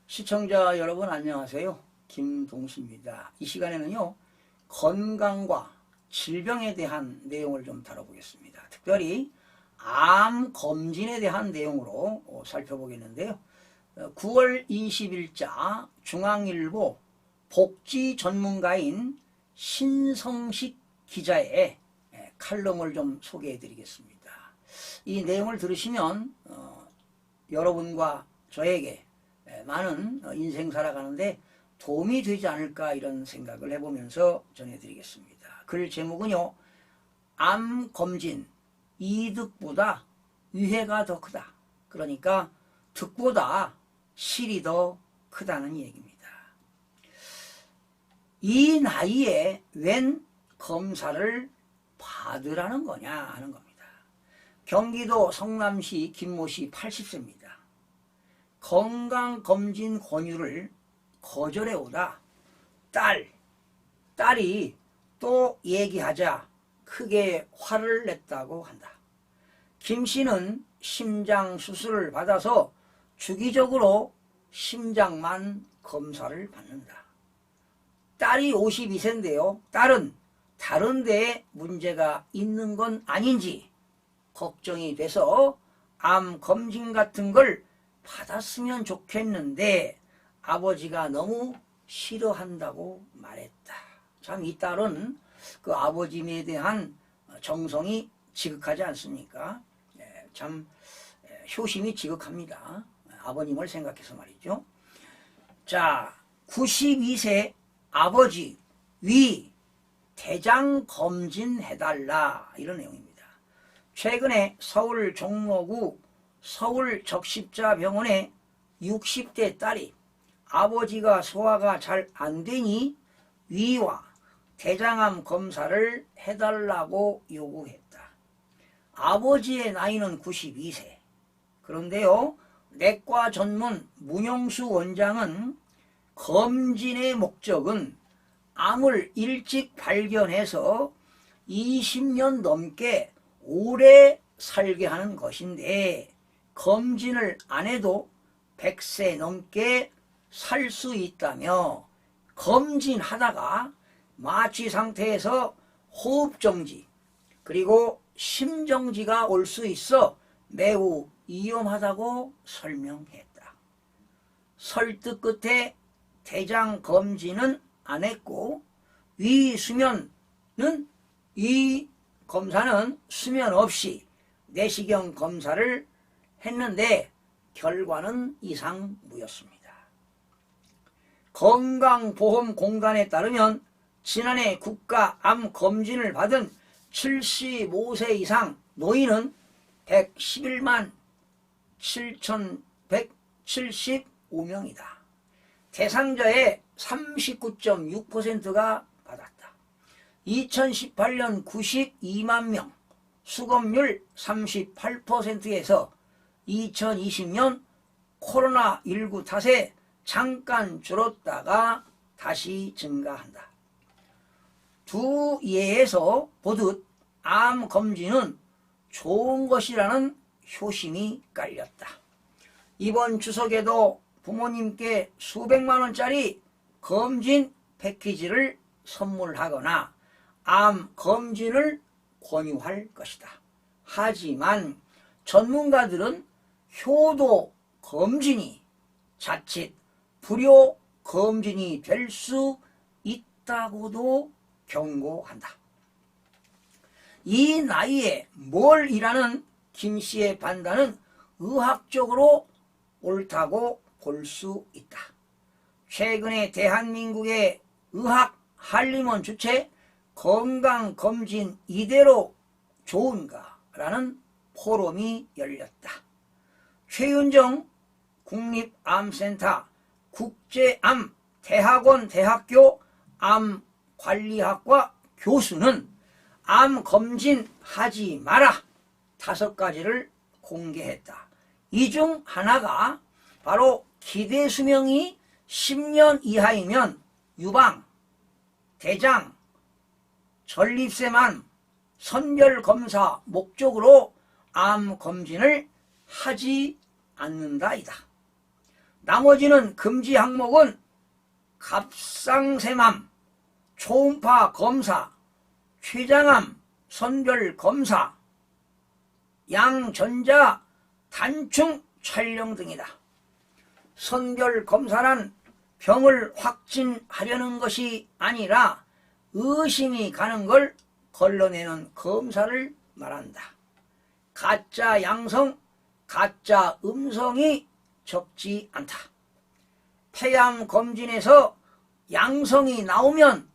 시청자 여러분 안녕하세요. 김동수입니다. 이 시간에는요, 건강과 질병에 대한 내용을 좀 다뤄보겠습니다. 특별히 암 검진에 대한 내용으로 살펴보겠는데요. 9월 20일자 중앙일보 복지 전문가인 신성식 기자의 칼럼을 좀 소개해 드리겠습니다. 이 내용을 들으시면 여러분과 저에게 많은 인생 살아가는데 도움이 되지 않을까 이런 생각을 해보면서 전해드리겠습니다. 글 제목은요, 암 검진 이득보다 위해가 더 크다. 그러니까 득보다 실이 더 크다는 얘기입니다. 이 나이에 웬 검사를 받으라는 거냐 하는 겁니다. 경기도 성남시 김모씨 80세입니다. 건강검진 권유를 거절해오다 딸이 또 얘기하자 크게 화를 냈다고 한다. 김 씨는 심장 수술을 받아서 주기적으로 심장만 검사를 받는다. 딸이 52세인데요. 딸은 다른 데에 문제가 있는 건 아닌지 걱정이 돼서 암 검진 같은 걸 받았으면 좋겠는데 아버지가 너무 싫어한다고 말했다. 참 이 딸은 그 아버님에 대한 정성이 지극하지 않습니까? 참 효심이 지극합니다. 아버님을 생각해서 말이죠. 자, 92세 아버지 위 대장 검진해달라 이런 내용입니다. 최근에 서울 종로구 서울적십자병원에 60대 딸이 아버지가 소화가 잘 안되니 위와 대장암 검사를 해달라고 요구했다. 아버지의 나이는 92세. 그런데요, 내과 전문 문영수 원장은 검진의 목적은 암을 일찍 발견해서 20년 넘게 오래 살게 하는 것인데 검진을 안 해도 100세 넘게 살 수 있다며 검진하다가 마취 상태에서 호흡정지 그리고 심정지가 올 수 있어 매우 위험하다고 설명했다. 설득 끝에 대장 검진은 안 했고 위 검사는 수면 없이 내시경 검사를 했는데 결과는 이상무였습니다. 건강보험공단에 따르면 지난해 국가암검진을 받은 75세 이상 노인은 111만 7,175명이다. 대상자의 39.6%가 받았다. 2018년 92만 명, 수검률 38%에서 2020년 코로나19 탓에 잠깐 줄었다가 다시 증가한다. 두 예에서 보듯 암 검진은 좋은 것이라는 효심이 깔렸다. 이번 추석에도 부모님께 수백만 원짜리 검진 패키지를 선물하거나 암 검진을 권유할 것이다. 하지만 전문가들은 효도 검진이 자칫 불효 검진이 될 수 있다고도 경고한다. 이 나이에 뭘 이라는 김 씨의 판단은 의학적으로 옳다고 볼 수 있다. 최근에 대한민국의 의학 한림원 주최 건강검진 이대로 좋은가 라는 포럼이 열렸다. 최윤정 국립암센터 국제암대학원 대학교 암관리학과 교수는 암검진 하지 마라 5가지를 공개했다. 이 중 하나가 바로 기대수명이 10년 이하이면 유방, 대장, 전립腺암, 선별검사 목적으로 암검진을 하지 않는다이다. 나머지는 금지 항목은 갑상샘암, 초음파 검사, 췌장암 선별 검사, 양전자 단충 촬영 등이다. 선별 검사란 병을 확진하려는 것이 아니라 의심이 가는 걸 걸러내는 검사를 말한다. 가짜 양성, 가짜 음성이 적지 않다. 폐암 검진에서 양성이 나오면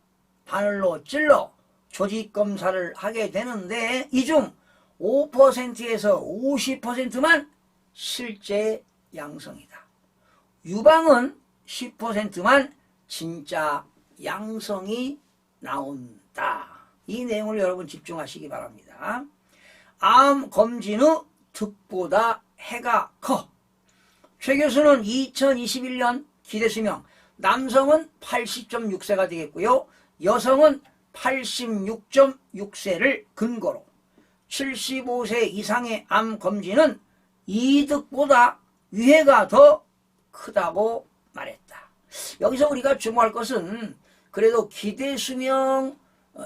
바늘로 찔러 조직검사를 하게 되는데 이 중 5%에서 50%만 실제 양성이다. 유방은 10%만 진짜 양성이 나온다. 이 내용을 여러분 집중하시기 바랍니다. 암 검진 후 득보다 해가 커. 최 교수는 2021년 기대수명 남성은 80.6세가 되겠고요. 여성은 86.6세를 근거로 75세 이상의 암 검진은 이득보다 위해가 더 크다고 말했다. 여기서 우리가 주목할 것은 그래도 기대수명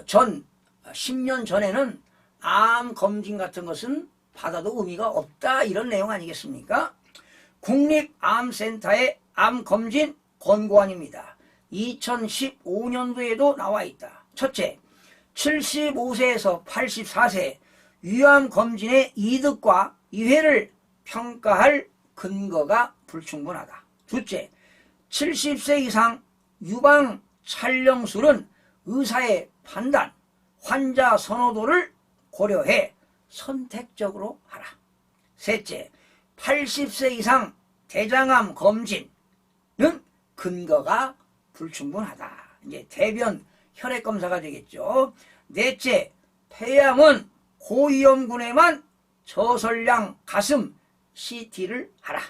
전 10년 전에는 암 검진 같은 것은 받아도 의미가 없다 이런 내용 아니겠습니까? 국립암센터의 암검진 권고안입니다. 2015년도에도 나와 있다. 첫째, 75세에서 84세 위암검진의 이득과 이해를 평가할 근거가 불충분하다. 둘째, 70세 이상 유방 촬영술은 의사의 판단, 환자 선호도를 고려해 선택적으로 하라. 셋째, 80세 이상 대장암 검진은 근거가 불충분하다. 이제 대변 혈액 검사가 되겠죠. 넷째, 폐암은 고위험군에만 저설량 가슴 CT를 하라.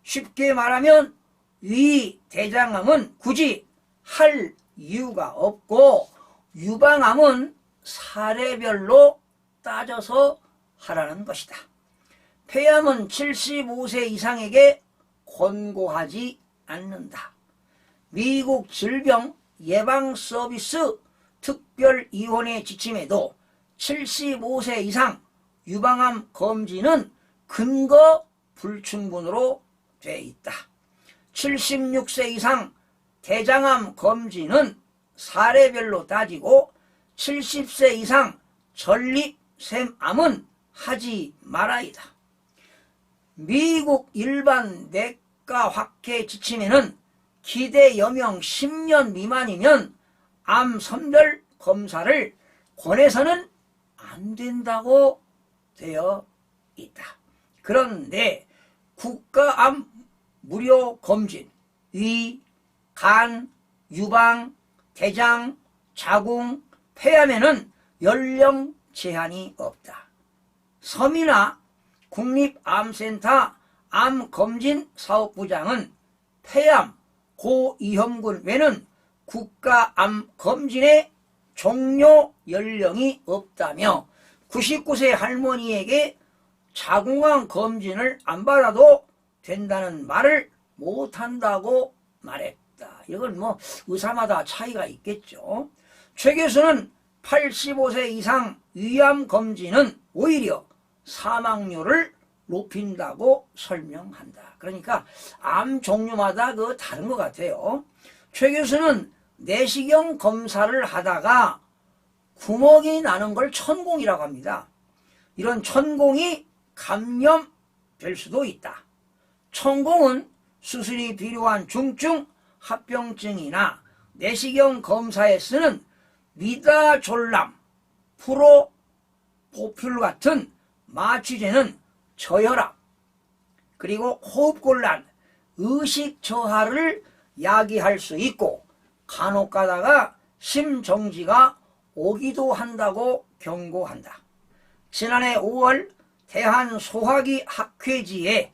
쉽게 말하면 위 대장암은 굳이 할 이유가 없고 유방암은 사례별로 따져서 하라는 것이다. 폐암은 75세 이상에게 권고하지 않는다. 미국 질병예방서비스 특별위원회 지침에도 75세 이상 유방암 검진은 근거 불충분으로 돼 있다. 76세 이상 대장암 검진은 사례별로 따지고 70세 이상 전립샘암은 하지 말아이다. 미국 일반 내과 학회 지침에는 기대 여명 10년 미만이면 암 선별 검사를 권해서는 안 된다고 되어 있다. 그런데 국가암 무료 검진, 위, 간, 유방, 대장, 자궁, 폐암에는 연령 제한이 없다. 서민아 국립암센터 암검진사업부장은 폐암, 고위험군 외는 국가암검진의 종료 연령이 없다며 99세 할머니에게 자궁암 검진을 안 받아도 된다는 말을 못한다고 말했다. 이건 뭐 의사마다 차이가 있겠죠. 최 교수는 85세 이상 위암 검진은 오히려 사망률을 높인다고 설명한다. 그러니까 암 종류마다 다른 것 같아요. 최 교수는 내시경 검사를 하다가 구멍이 나는 걸 천공이라고 합니다. 이런 천공이 감염될 수도 있다. 천공은 수술이 필요한 중증 합병증이나 내시경 검사에 쓰는 미다졸람, 프로포퓰 같은 마취제는 저혈압, 그리고 호흡곤란, 의식 저하를 야기할 수 있고 간혹 가다가 심정지가 오기도 한다고 경고한다. 지난해 5월 대한소화기 학회지에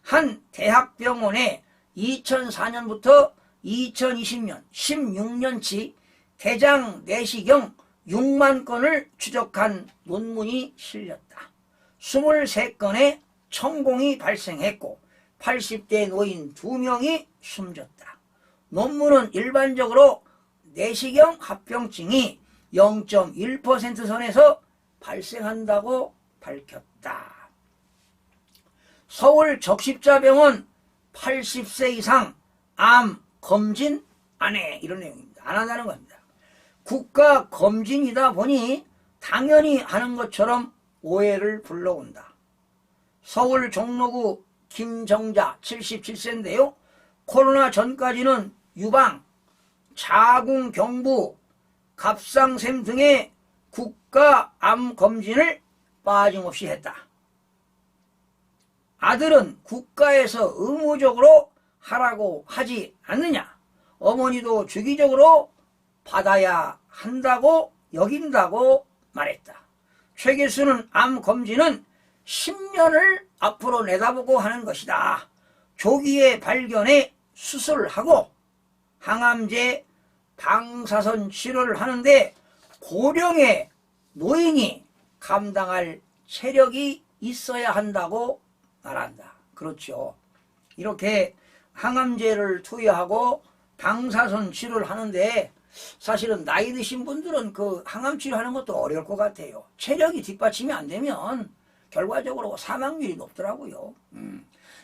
한 대학병원에 2004년부터 2020년 16년치 대장 내시경 6만 건을 추적한 논문이 실렸다. 23건의 천공이 발생했고 80대 노인 2명이 숨졌다. 논문은 일반적으로 내시경 합병증이 0.1% 선에서 발생한다고 밝혔다. 서울 적십자병원 80세 이상 암 검진 안 해. 이런 내용입니다. 안 한다는 겁니다. 국가 검진이다 보니 당연히 하는 것처럼 오해를 불러온다. 서울 종로구 김정자 77세인데요. 코로나 전까지는 유방, 자궁 경부, 갑상샘 등의 국가 암 검진을 빠짐없이 했다. 아들은 국가에서 의무적으로 하라고 하지 않느냐. 어머니도 주기적으로 받아야 한다고 여긴다고 말했다. 최 교수는 암 검진은 10년을 앞으로 내다보고 하는 것이다. 조기에 발견해 수술하고 항암제, 방사선 치료를 하는데 고령의 노인이 감당할 체력이 있어야 한다고 말한다. 그렇죠. 이렇게 항암제를 투여하고 방사선 치료를 하는데 사실은 나이 드신 분들은 그 항암 치료하는 것도 어려울 것 같아요. 체력이 뒷받침이 안 되면 결과적으로 사망률이 높더라고요.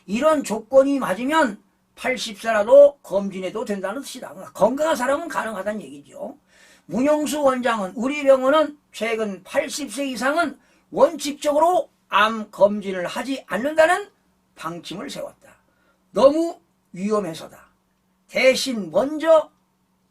이런 조건이 맞으면 80세라도 검진해도 된다는 뜻이다. 건강한 사람은 가능하다는 얘기죠. 문영수 원장은 우리 병원은 최근 80세 이상은 원칙적으로 암 검진을 하지 않는다는 방침을 세웠다. 너무 위험해서다. 대신 먼저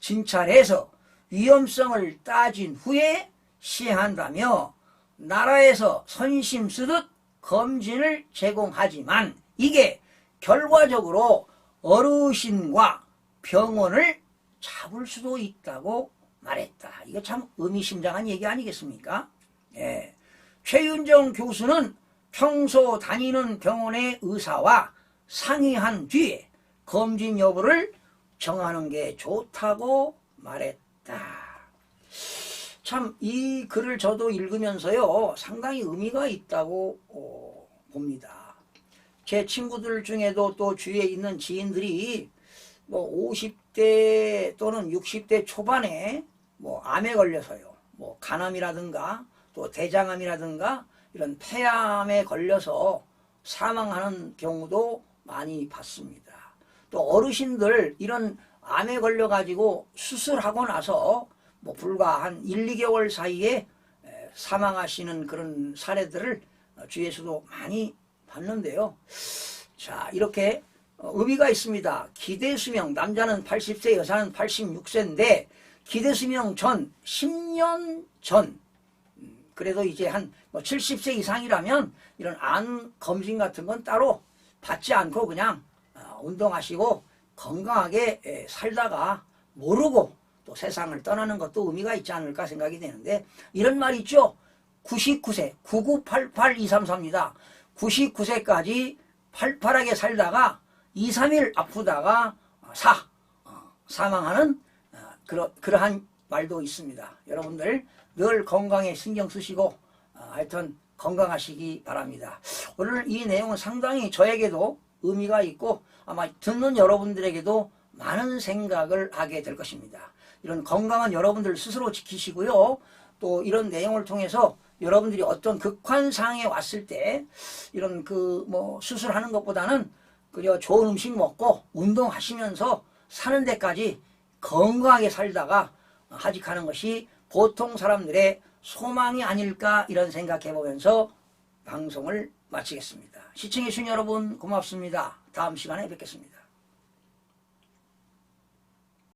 진찰해서 위험성을 따진 후에 시행한다며 나라에서 선심 쓰듯 검진을 제공하지만 이게 결과적으로 어르신과 병원을 잡을 수도 있다고 말했다. 이거 참 의미심장한 얘기 아니겠습니까? 예. 최윤정 교수는 평소 다니는 병원의 의사와 상의한 뒤에 검진 여부를 정하는 게 좋다고 말했다. 참 이 글을 저도 읽으면서요 상당히 의미가 있다고 봅니다. 제 친구들 중에도 또 주위에 있는 지인들이 뭐 50대 또는 60대 초반에 뭐 암에 걸려서요, 뭐 간암이라든가 또 대장암이라든가 이런 폐암에 걸려서 사망하는 경우도 많이 봤습니다. 또 어르신들 이런 암에 걸려 가지고 수술하고 나서 뭐 불과 한 1, 2개월 사이에 사망하시는 그런 사례들을 주위에서도 많이 봤는데요. 자, 이렇게 의미가 있습니다. 기대수명, 남자는 80세, 여자는 86세인데 기대수명 전 10년 전, 그래도 이제 한 뭐 70세 이상이라면 이런 암 검진 같은 건 따로 받지 않고 그냥 운동하시고 건강하게 살다가 모르고 또 세상을 떠나는 것도 의미가 있지 않을까 생각이 되는데, 이런 말 있죠. 99세, 9988-233입니다. 99세까지 팔팔하게 살다가 2, 3일 아프다가 사망하는 그러한 말도 있습니다. 여러분들 늘 건강에 신경 쓰시고 하여튼 건강하시기 바랍니다. 오늘 이 내용은 상당히 저에게도 의미가 있고 아마 듣는 여러분들에게도 많은 생각을 하게 될 것입니다. 이런 건강한 여러분들 스스로 지키시고요. 또 이런 내용을 통해서 여러분들이 어떤 극환상에 왔을 때 이런 뭐 수술하는 것보다는 그저 좋은 음식 먹고 운동하시면서 사는 데까지 건강하게 살다가 하직하는 것이 보통 사람들의 소망이 아닐까, 이런 생각해 보면서 방송을 마치겠습니다. 시청해 주신 여러분 고맙습니다. 다음 시간에 뵙겠습니다.